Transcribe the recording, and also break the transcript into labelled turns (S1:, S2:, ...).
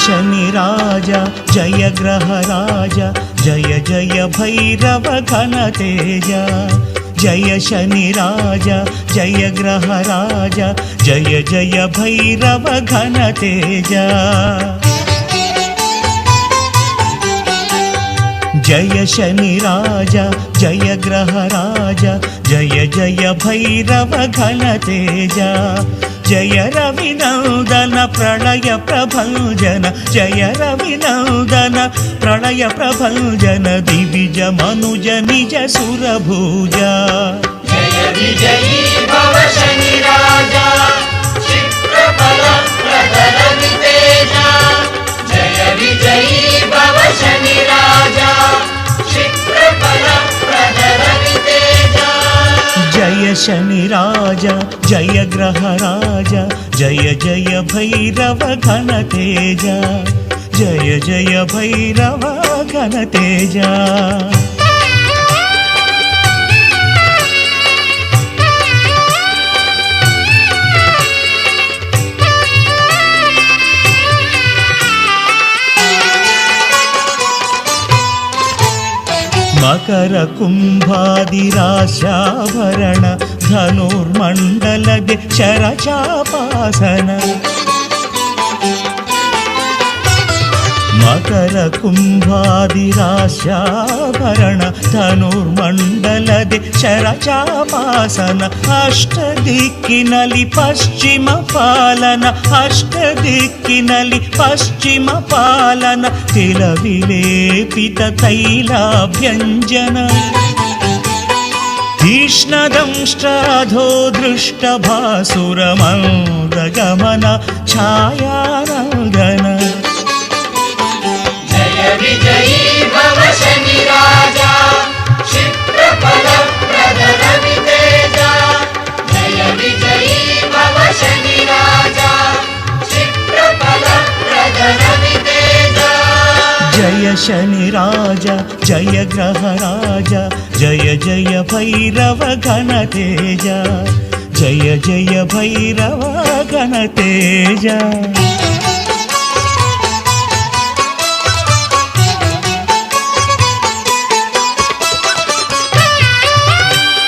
S1: शनिराज जय ग्रहराज जय जय भैरव घनतेज जय शनिराज जय ग्रहराज जय जय भैरव घनतेज जय शनिराज जय ग्रहराज जय जय भैरव घनतेज जय रविनंदन प्रलय प्रभंजन जय रविनंदन प्रलय प्रभंजन दिविज मनुज निज सुरभुज
S2: जय विजयी भव शनिराज क्षिप्रफल प्रद रवितेज जय विजयी भव शनिराज क्षिप्रफल प्रद रवितेज
S1: जय शनिराज जय ग्रहराज जय जय भैरव घनतेज जय जय भैरव घनतेज मकर कुंभादिराशाभरण धनुर्मंडलदे शरचापासन मकर कुंभादिराशाभरण धनुर्मंडलदे शरचापासन अष्टदिक्किनलि पश्चिम पालन अष्टदिक्किनलि पश्चिम पालन तिलविलेपित तैलाभ्यंजन तीक्ष्णदंष्ट्राधो दृष्टभासुरमन्दगमन छायानन्दन
S2: जय विजयी भव शनिराज क्षिप्रफल प्रद रवितेज जय विजयी भव शनिराज क्षिप्रफल प्रद रवितेज
S1: जय शनिराज जय ग्रहराज जय जय भैरव घनतेज जय जय भैरव घनतेज।